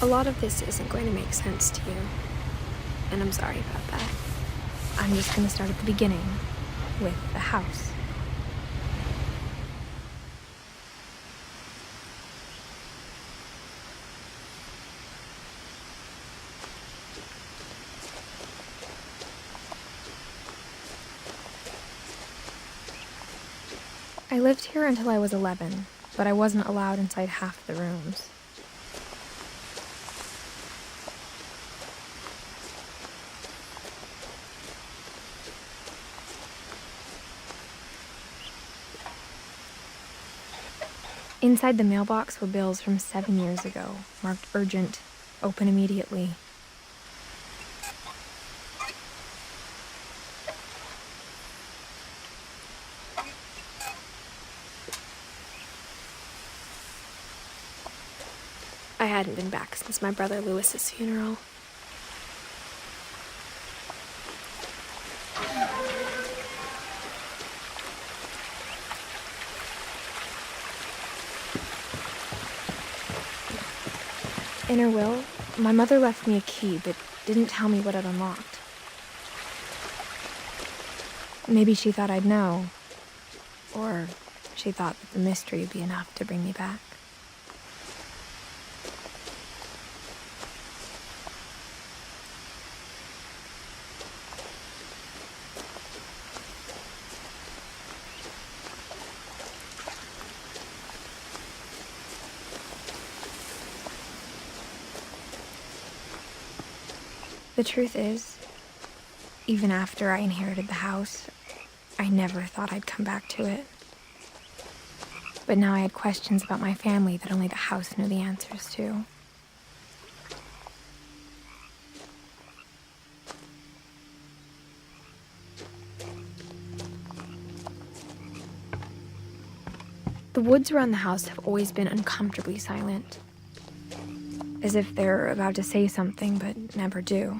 A lot of this isn't going to make sense to you, and I'm sorry about that. I'm just going to start at the beginning, with the house. I lived here until I was 11, but I wasn't allowed inside half the rooms. Inside the mailbox were bills from 7 years ago, marked urgent, open immediately. I hadn't been back since my brother Lewis's funeral. In her will, my mother left me a key, but didn't tell me what it unlocked. Maybe she thought I'd know, or she thought that the mystery would be enough to bring me back. The truth is, even after I inherited the house, I never thought I'd come back to it. But now I had questions about my family that only the house knew the answers to. The woods around the house have always been uncomfortably silent, as if they're about to say something but never do.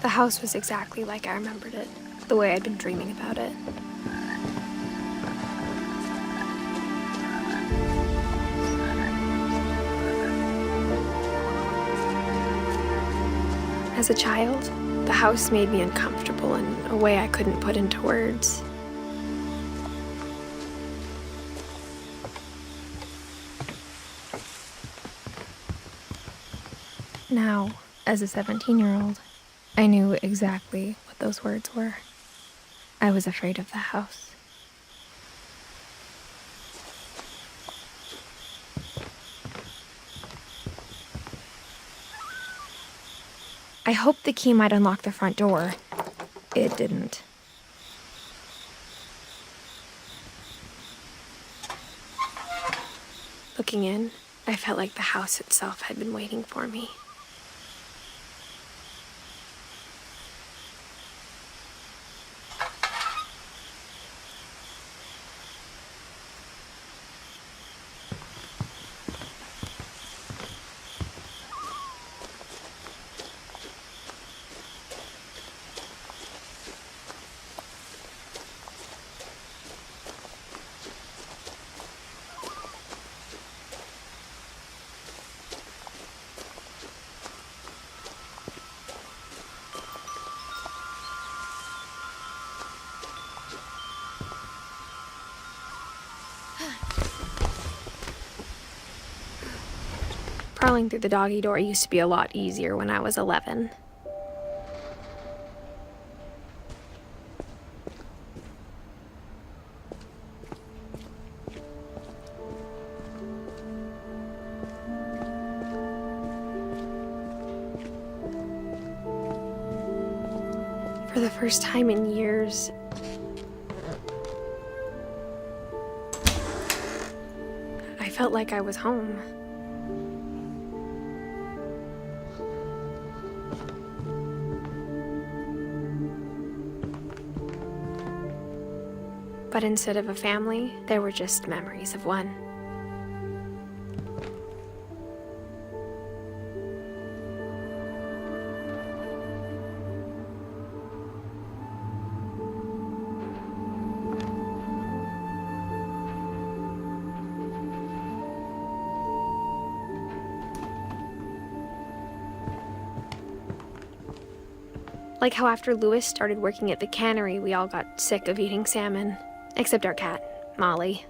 The house was exactly like I remembered it, the way I'd been dreaming about it. As a child, the house made me uncomfortable in a way I couldn't put into words. Now, as a 17-year-old, I knew exactly what those words were. I was afraid of the house. I hoped the key might unlock the front door. It didn't. Looking in, I felt like the house itself had been waiting for me. Crawling through the doggy door used to be a lot easier when I was 11. For the first time in years, I felt like I was home. But instead of a family, there were just memories of one. Like how after Louis started working at the cannery, we all got sick of eating salmon. Except our cat, Molly.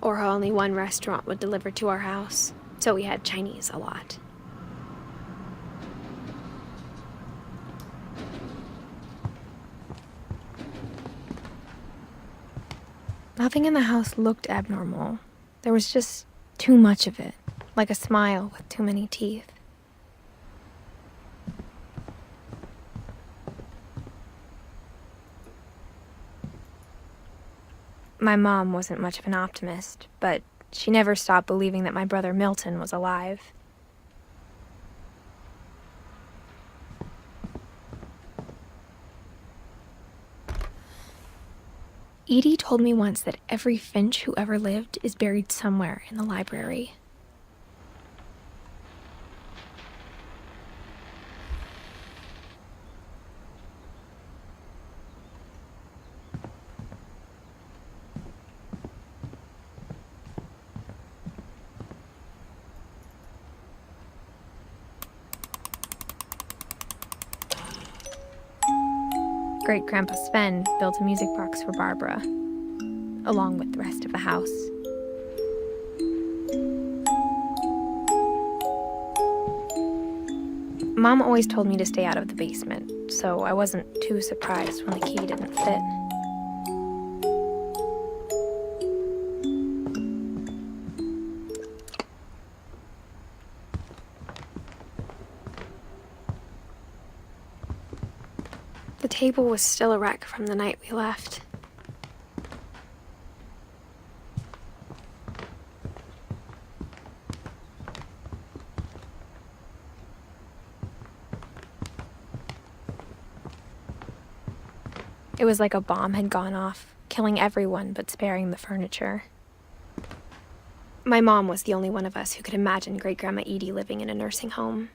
Or how only one restaurant would deliver to our house, so we had Chinese a lot. Nothing in the house looked abnormal. There was just too much of it, like a smile with too many teeth. My mom wasn't much of an optimist, but she never stopped believing that my brother Milton was alive. Edie told me once that every Finch who ever lived is buried somewhere in the library. Great-Grandpa Sven built a music box for Barbara, along with the rest of the house. Mom always told me to stay out of the basement, so I wasn't too surprised when the key didn't fit. The table was still a wreck from the night we left. It was like a bomb had gone off, killing everyone but sparing the furniture. My mom was the only one of us who could imagine Great-Grandma Edie living in a nursing home.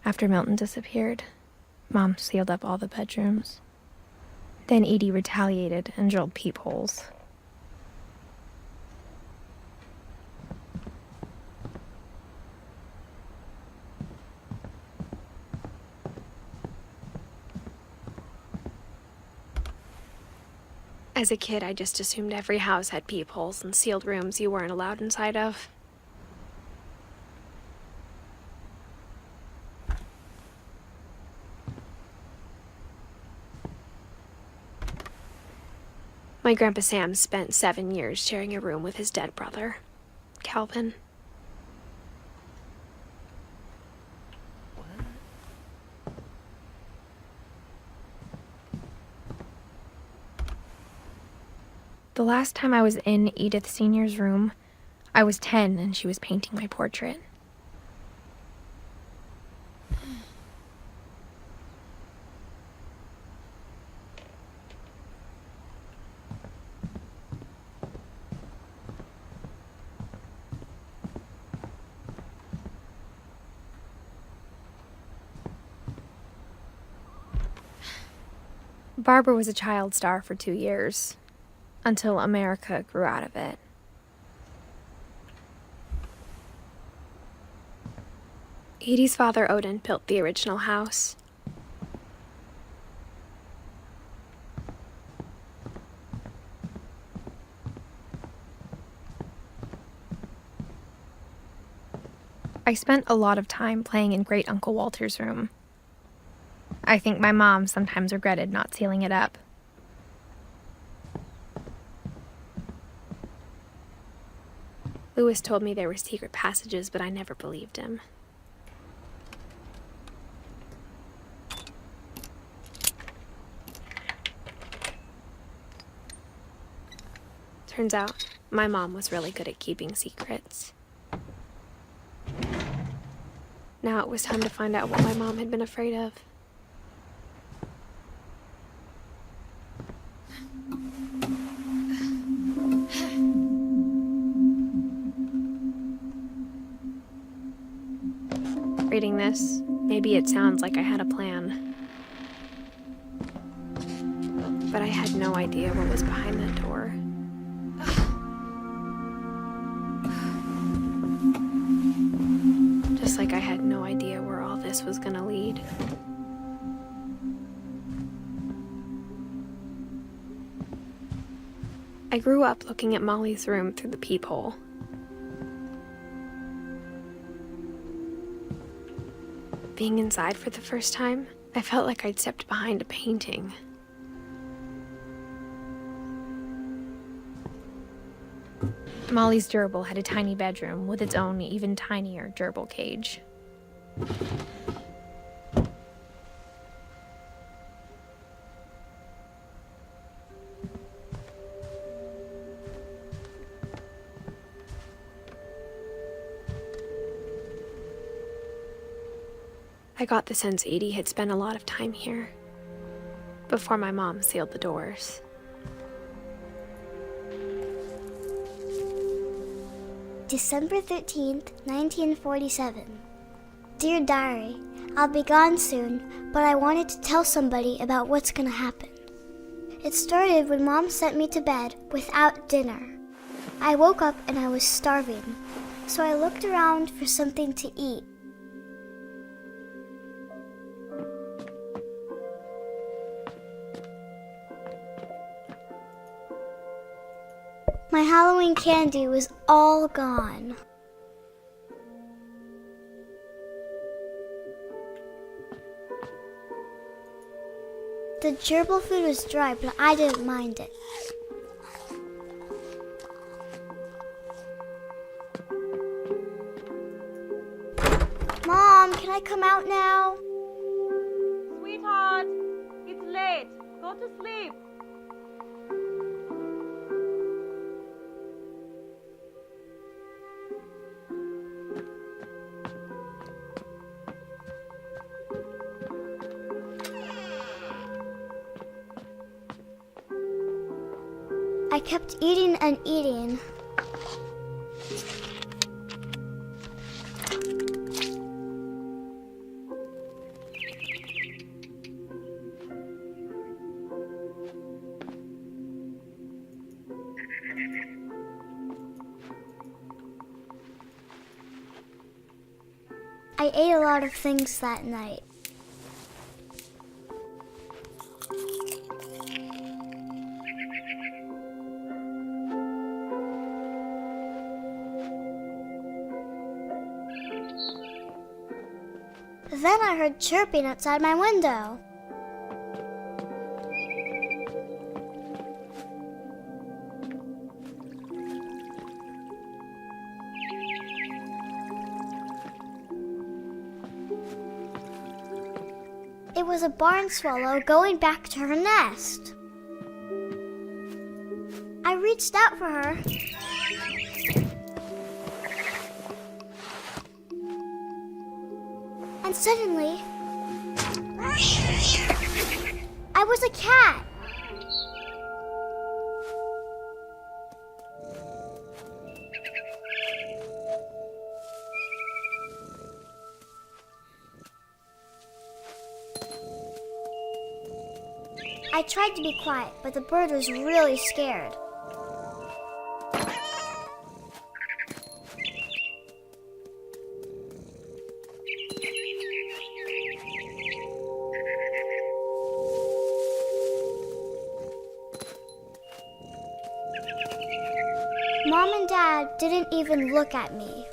After Milton disappeared, Mom sealed up all the bedrooms. Then Edie retaliated and drilled peepholes. As a kid, I just assumed every house had peepholes and sealed rooms you weren't allowed inside of. My Grandpa Sam spent 7 years sharing a room with his dead brother, Calvin. The last time I was in Edith Sr.'s room, I was 10 and she was painting my portrait. Barbara was a child star for 2 years, until America grew out of it. Edie's father, Odin, built the original house. I spent a lot of time playing in Great Uncle Walter's room. I think my mom sometimes regretted not sealing it up. Louis told me there were secret passages, but I never believed him. Turns out, my mom was really good at keeping secrets. Now it was time to find out what my mom had been afraid of. Reading this, maybe it sounds like I had a plan. But I had no idea what was behind that door. Just like I had no idea where all this was gonna lead. I grew up looking at Molly's room through the peephole. Being inside for the first time, I felt like I'd stepped behind a painting. Molly's gerbil had a tiny bedroom with its own even tinier gerbil cage. I got the sense Edie had spent a lot of time here, before my mom sealed the doors. December 13th, 1947. Dear Diary, I'll be gone soon, but I wanted to tell somebody about what's gonna happen. It started when Mom sent me to bed without dinner. I woke up and I was starving, so I looked around for something to eat. My Halloween candy was all gone. The gerbil food was dry, but I didn't mind it. Mom, can I come out now? Sweetheart, it's late. Go to sleep. I kept eating and eating. I ate a lot of things that night. Then I heard chirping outside my window. It was a barn swallow going back to her nest. I reached out for her. And suddenly, I was a cat. I tried to be quiet, but the bird was really scared. Mom and Dad didn't even look at me.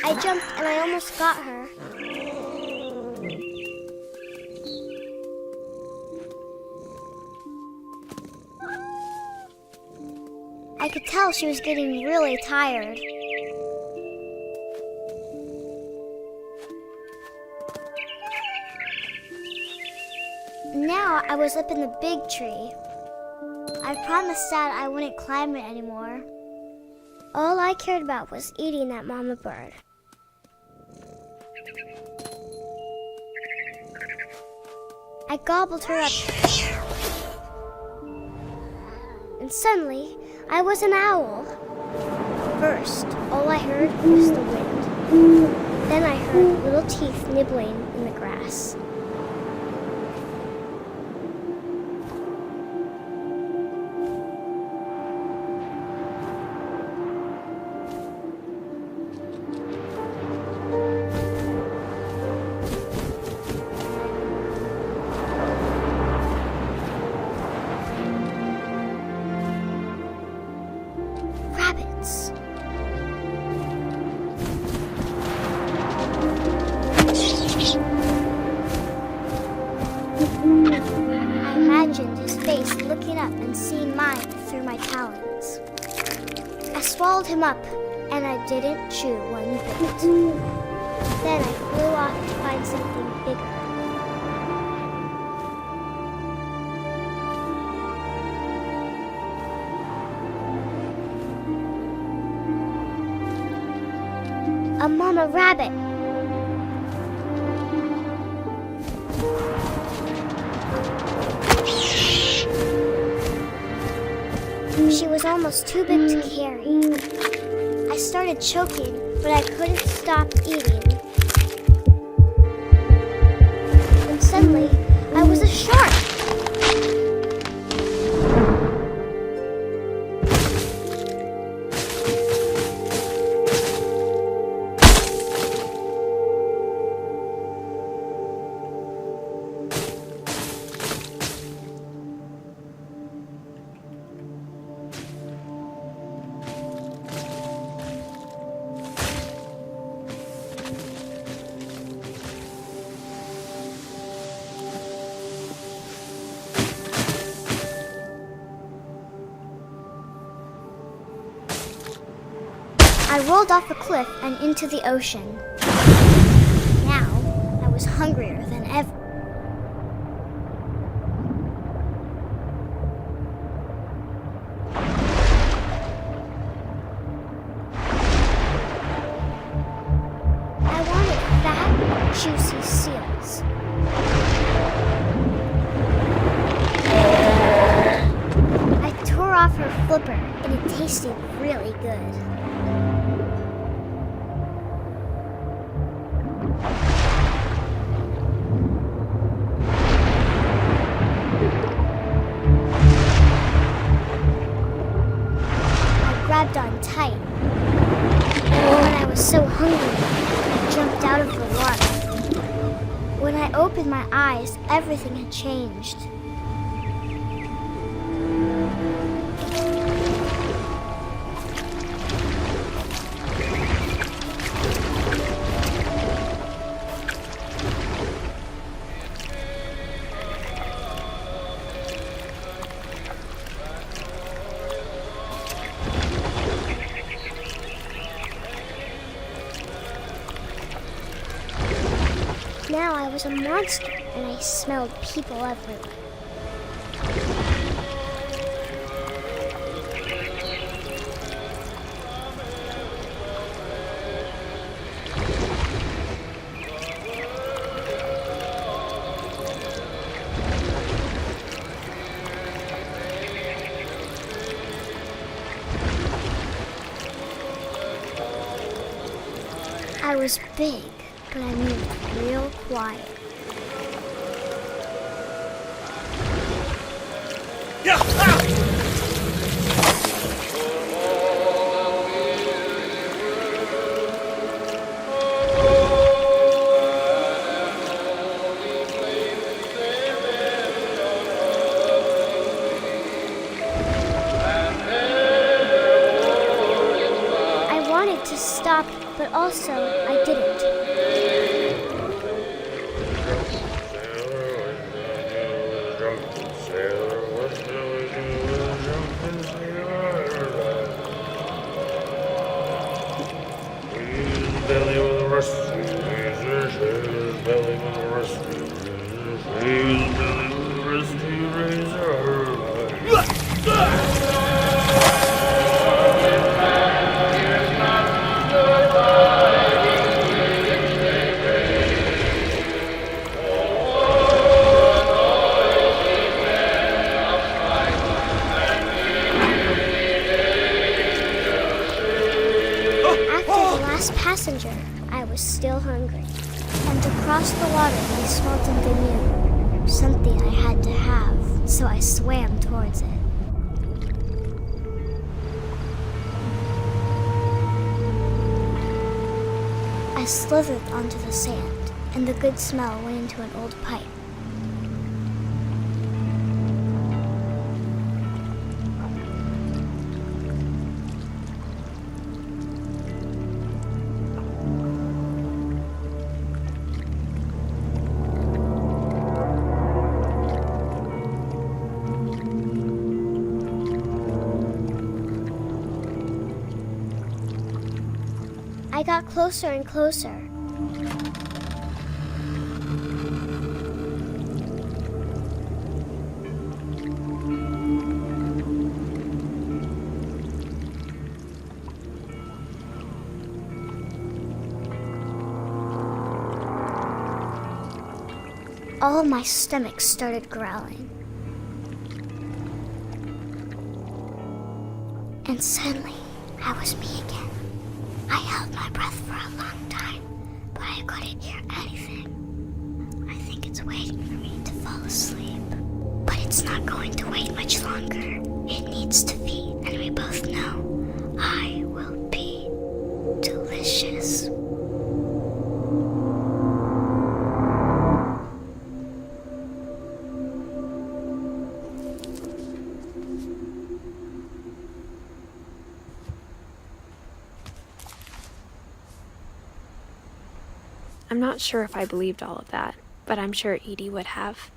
I jumped and I almost got her. I could tell she was getting really tired. Now I was up in the big tree. I promised Dad I wouldn't climb it anymore. All I cared about was eating that mama bird. I gobbled her up. And suddenly, I was an owl. First, all I heard was the wind. Then I heard little teeth nibbling in the grass. Rabbits. I imagined his face looking up and seeing mine through my talons. I swallowed him up, and I didn't chew one bit. Then I flew off to find something bigger. A mama rabbit. She was almost too big to carry. I started choking, but I couldn't stop eating. And suddenly, I was a shark. I rolled off the cliff and into the ocean. Now, I was hungrier than ever. I wanted fat, juicy seals. I tore off her flipper, and it tasted really good. Grabbed on tight. And when I was so hungry, I jumped out of the water. When I opened my eyes, everything had changed. Now I was a monster, and I smelled people everywhere. I was big, but I moved real quiet. I wanted to stop but also I didn't. Passenger, I was still hungry. And to cross the water, I smelled something new. Something I had to have, so I swam towards it. I slithered onto the sand, and the good smell went into an old pipe. I got closer and closer. All of my stomach started growling. And suddenly, I was me again. I held my breath for a long time, but I couldn't hear anything. I think it's waiting for me to fall asleep. But it's not going to wait much longer. It needs to feed, and we both know I will be delicious. I'm not sure if I believed all of that, but I'm sure Edie would have.